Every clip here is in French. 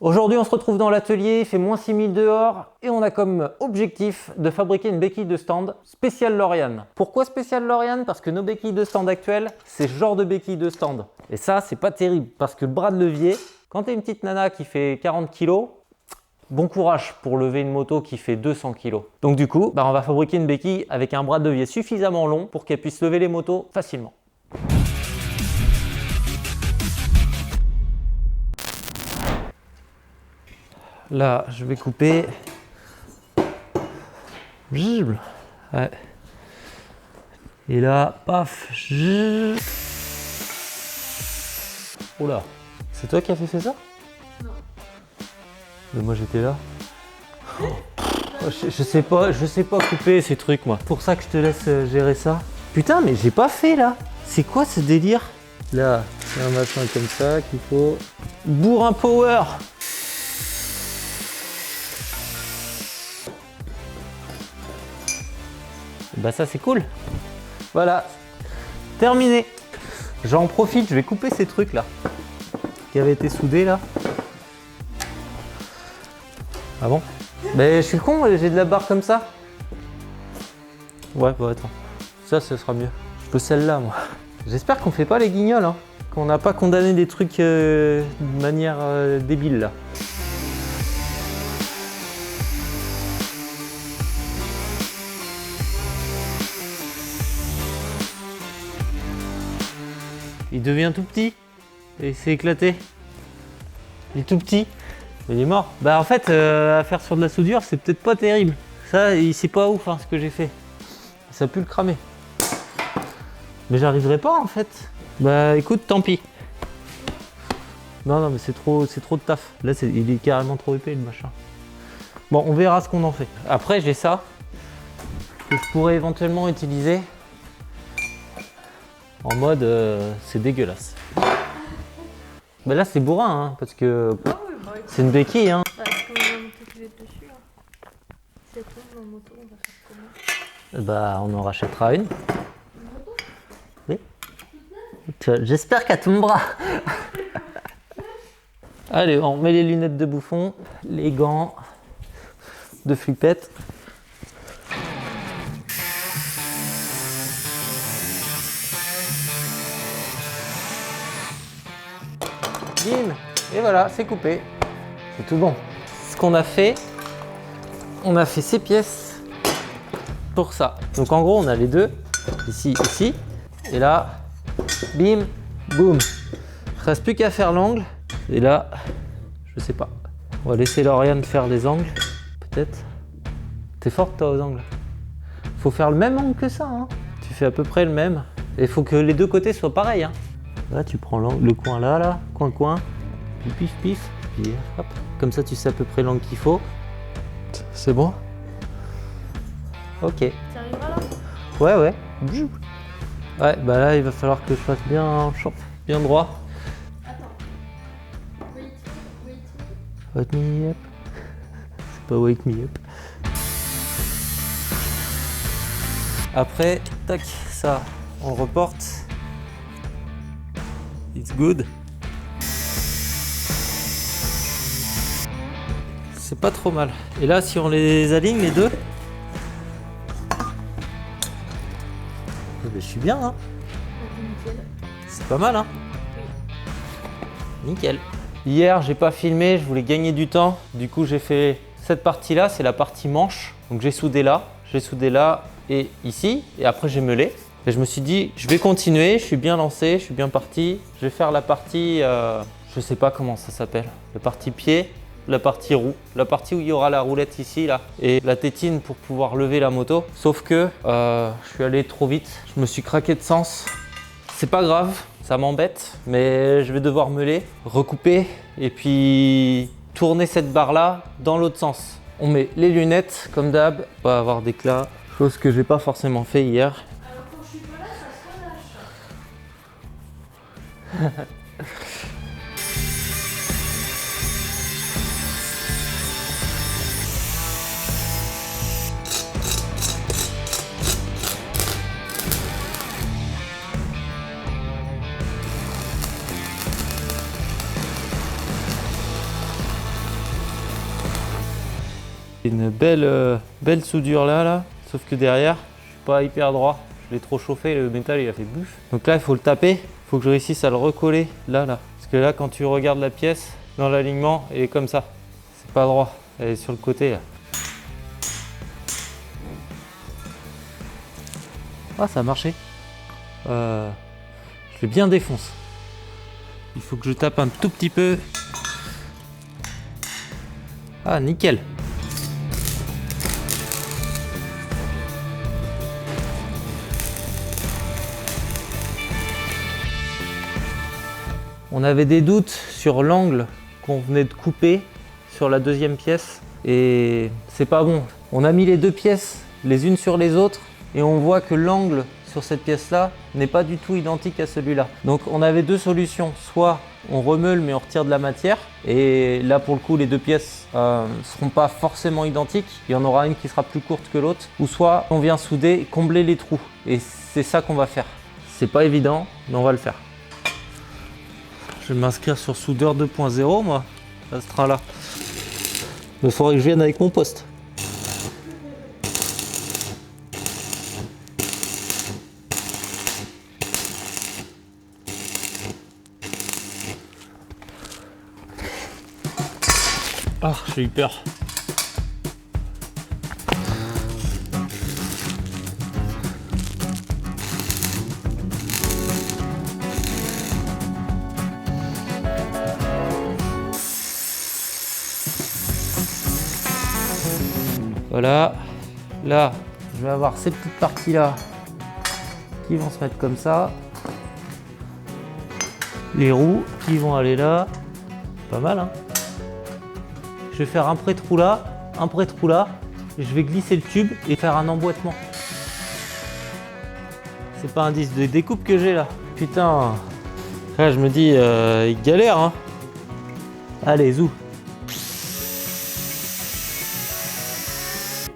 Aujourd'hui, on se retrouve dans l'atelier, il fait moins 6000 dehors et on a comme objectif de fabriquer une béquille de stand spéciale Lauriane. Pourquoi spéciale Lauriane? Parce que nos béquilles de stand actuelles, c'est ce genre de béquilles de stand. Et ça, c'est pas terrible parce que le bras de levier, quand tu es une petite nana qui fait 40 kg, bon courage pour lever une moto qui fait 200 kg. Donc du coup, on va fabriquer une béquille avec un bras de levier suffisamment long pour qu'elle puisse lever les motos facilement. Là, je vais couper. Ouais. Et là, paf. Oula, c'est toi qui as fait ça? Non. Mais moi j'étais là. Je sais pas couper ces trucs moi. Pour ça que je te laisse gérer ça. Putain, mais j'ai pas fait là. C'est quoi ce délire? Là, c'est un machin comme ça qu'il faut. Bourrin power. Bah ça c'est cool. Voilà, terminé. J'en profite, je vais couper ces trucs là qui avaient été soudés là. Ah bon? Mais je suis con, j'ai de la barre comme ça. Ouais, bah attends, ça ce sera mieux. Je veux celle-là moi. J'espère qu'on fait pas les guignols, hein. Qu'on n'a pas condamné des trucs de manière débile là. Il devient tout petit et il s'est éclaté. Il est tout petit, il est mort. Bah en fait, à faire sur de la soudure, c'est peut-être pas terrible. Ça, c'est pas ouf hein, ce que j'ai fait. Ça a pu le cramer. Mais j'arriverai pas en fait. Bah écoute, tant pis. Non, mais c'est trop de taf. Là, il est carrément trop épais le machin. Bon, on verra ce qu'on en fait. Après, j'ai ça que je pourrais éventuellement utiliser. En mode, c'est dégueulasse. Bah là, c'est bourrin, hein, parce que c'est une béquille. Hein. Bah, est-ce qu'on va monter tous les dessus là? Si elle tombe en moto, on va faire comment? Bah, on en rachètera une. Une moto? Oui. J'espère qu'elle tombera. Allez, on met les lunettes de bouffon, les gants de flippette. Bim. Et voilà, c'est coupé. C'est tout bon. Ce qu'on a fait, on a fait ces pièces pour ça. Donc en gros, on a les deux, ici, ici. Et là, bim, boum. Il ne reste plus qu'à faire l'angle. Et là, je sais pas. On va laisser Lauriane faire les angles, peut-être. T'es forte toi aux angles. Faut faire le même angle que ça. Hein. Tu fais à peu près le même. Et il faut que les deux côtés soient pareils. Hein. Là, tu prends le coin là, coin, puis pif, puis hop. Comme ça, tu sais à peu près l'angle qu'il faut. C'est bon? Ok. Tu arriveras là? Ouais. Ouais, bah là, il va falloir que je fasse bien droit. Attends. Wait. Wake me up. C'est pas wake me up. Après, tac, ça, on le reporte. It's good. C'est pas trop mal. Et là, si on les aligne les deux, je suis bien, hein. Nickel. C'est pas mal, hein. Nickel. Hier, j'ai pas filmé, je voulais gagner du temps. Du coup, j'ai fait cette partie-là, c'est la partie manche. Donc j'ai soudé là et ici. Et après, j'ai meulé. Et je me suis dit, je vais continuer, je suis bien lancé, je suis bien parti. Je vais faire la partie, je sais pas comment ça s'appelle, la partie pied, la partie roue, la partie où il y aura la roulette ici, là, et la tétine pour pouvoir lever la moto. Sauf que je suis allé trop vite, je me suis craqué de sens. C'est pas grave, ça m'embête, mais je vais devoir meuler, recouper et puis tourner cette barre-là dans l'autre sens. On met les lunettes comme d'hab, pas avoir d'éclat, chose que j'ai pas forcément fait hier. Alors quand je suis pas là, ça se relâche. Une belle soudure là. Sauf que derrière, je suis pas hyper droit. Je l'ai trop chauffé, le métal il a fait bouffe. Donc là, il faut le taper. Il faut que je réussisse à le recoller là. Parce que là, quand tu regardes la pièce dans l'alignement, elle est comme ça. C'est pas droit. Elle est sur le côté là. Ah, ça a marché. Je l'ai bien défonce. Il faut que je tape un tout petit peu. Ah, nickel. On avait des doutes sur l'angle qu'on venait de couper sur la deuxième pièce et c'est pas bon. On a mis les deux pièces les unes sur les autres et on voit que l'angle sur cette pièce-là n'est pas du tout identique à celui-là. Donc on avait deux solutions, soit on remeule mais on retire de la matière et là pour le coup les deux pièces seront pas forcément identiques, il y en aura une qui sera plus courte que l'autre, ou soit on vient souder, combler les trous et c'est ça qu'on va faire. C'est pas évident mais on va le faire. Je vais m'inscrire sur soudeur 2.0 moi, ça sera là. Il faudrait que je vienne avec mon poste. Ah, j'ai eu peur. Voilà, là, je vais avoir ces petites parties-là qui vont se mettre comme ça. Les roues qui vont aller là. Pas mal, hein? Je vais faire un pré-trou là, un pré-trou là. Et je vais glisser le tube et faire un emboîtement. C'est pas un disque de découpe que j'ai là. Putain. Là, je me dis, il galère, hein? Allez, zou.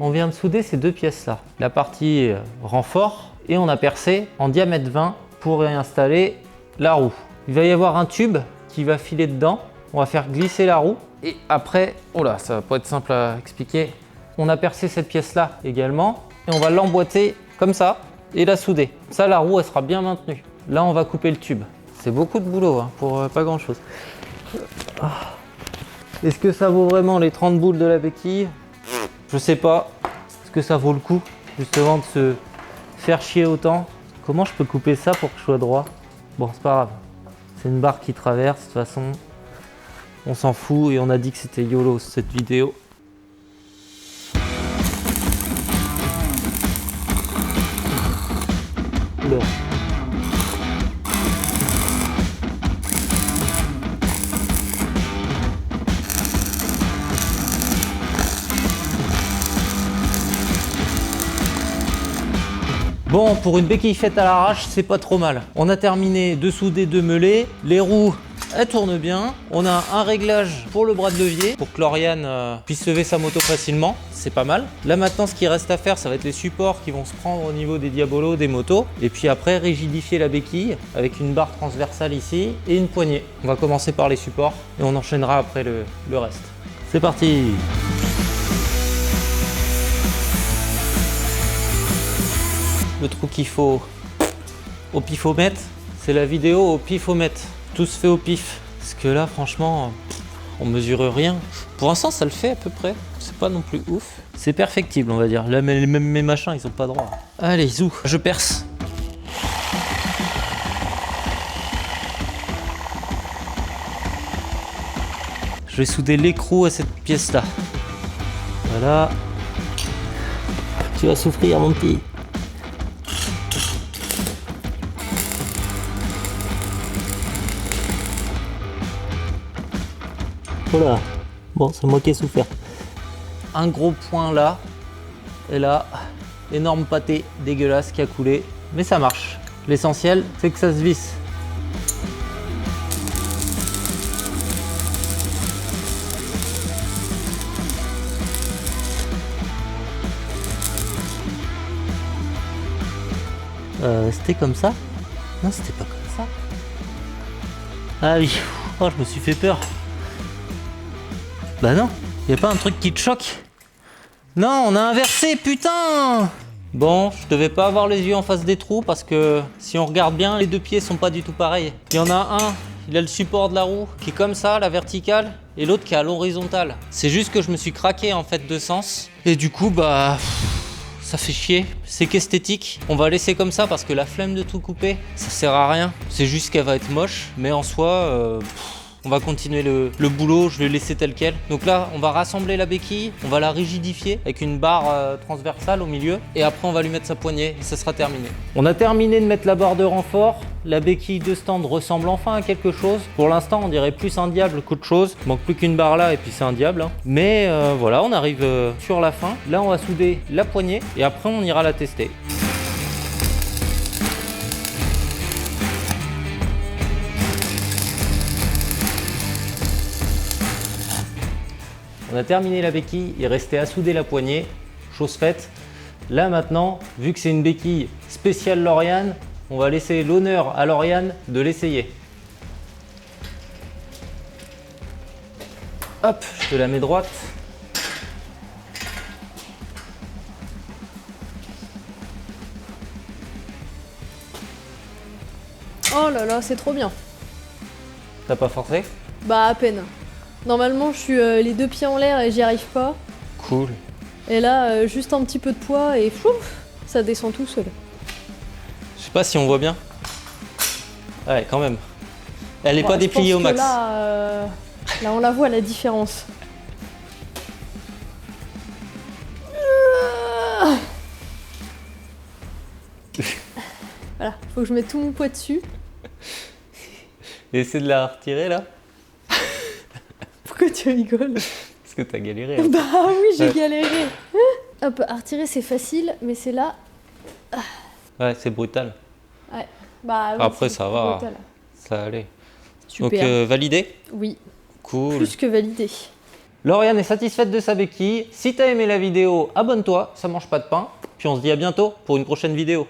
On vient de souder ces deux pièces là, la partie renfort et on a percé en diamètre 20 pour réinstaller la roue. Il va y avoir un tube qui va filer dedans, on va faire glisser la roue et après, oh là, ça va pas être simple à expliquer, on a percé cette pièce là également et on va l'emboîter comme ça et la souder. Ça, la roue elle sera bien maintenue. Là on va couper le tube. C'est beaucoup de boulot hein, pour pas grand chose. Est-ce que ça vaut vraiment les 30 boules de la béquille? Je sais pas, est-ce que ça vaut le coup justement de se faire chier autant? Comment je peux couper ça pour que je sois droit? Bon, c'est pas grave. C'est une barre qui traverse, de toute façon. On s'en fout et on a dit que c'était YOLO cette vidéo. Oula. Bon, pour une béquille faite à l'arrache, c'est pas trop mal. On a terminé de souder, de meuler. Les roues, elles tournent bien. On a un réglage pour le bras de levier pour que Lauriane puisse lever sa moto facilement. C'est pas mal. Là maintenant, ce qui reste à faire, ça va être les supports qui vont se prendre au niveau des diabolos, des motos. Et puis après, rigidifier la béquille avec une barre transversale ici et une poignée. On va commencer par les supports et on enchaînera après le reste. C'est parti! Le trou qu'il faut au pifomètre, c'est la vidéo au pifomètre. Tout se fait au pif. Parce que là, franchement, on mesure rien. Pour l'instant, ça le fait à peu près. C'est pas non plus ouf. C'est perfectible, on va dire. Là, même mes machins, ils sont pas droits. Allez, zou, je perce. Je vais souder l'écrou à cette pièce-là. Voilà. Tu vas souffrir, mon petit. Voilà, bon, c'est moi qui ai souffert. Un gros point là, et là, énorme pâté dégueulasse qui a coulé, mais ça marche. L'essentiel, c'est que ça se visse. C'était comme ça? Non, c'était pas comme ça. Ah oui, oh, je me suis fait peur. Bah non, y a pas un truc qui te choque? Non, on a inversé, putain! Bon, je devais pas avoir les yeux en face des trous parce que si on regarde bien, les deux pieds sont pas du tout pareils. Il y en a un, il a le support de la roue qui est comme ça, la verticale, et l'autre qui est à l'horizontale. C'est juste que je me suis craqué en fait de sens. Et du coup, bah, ça fait chier. C'est qu'esthétique. On va laisser comme ça parce que la flemme de tout couper, ça sert à rien. C'est juste qu'elle va être moche, mais en soi... on va continuer le boulot, je vais le laisser tel quel. Donc là, on va rassembler la béquille, on va la rigidifier avec une barre transversale au milieu. Et après, on va lui mettre sa poignée et ça sera terminé. On a terminé de mettre la barre de renfort. La béquille de stand ressemble enfin à quelque chose. Pour l'instant, on dirait plus un diable qu'autre chose. Il manque plus qu'une barre là et puis c'est un diable. Hein. Mais voilà, on arrive sur la fin. Là, on va souder la poignée et après, on ira la tester. On a terminé la béquille, il restait à souder la poignée, chose faite. Là maintenant, vu que c'est une béquille spéciale Lauriane, on va laisser l'honneur à Lauriane de l'essayer. Hop, je te la mets droite. Oh là là, c'est trop bien. T'as pas forcé? Bah à peine. Normalement, je suis les deux pieds en l'air et j'y arrive pas. Cool. Et là, juste un petit peu de poids et fouf, ça descend tout seul. Je sais pas si on voit bien. Ouais, quand même. Elle est Ouais, pas dépliée au max. Là, là, on la voit la différence. Voilà, faut que je mette tout mon poids dessus. Essaie de la retirer là. Pourquoi tu rigoles? Parce que t'as galéré. Hein. Bah oui, j'ai Ouais. galéré. Hop, à retirer c'est facile, mais c'est là. Ouais, c'est brutal. Ouais. Bah, oui, Après, c'est ça va. brutal. Ça allait. Super. Donc validé? Oui, Cool. plus que validé. Lauriane est satisfaite de sa béquille. Si t'as aimé la vidéo, abonne-toi, ça mange pas de pain. Puis on se dit à bientôt pour une prochaine vidéo.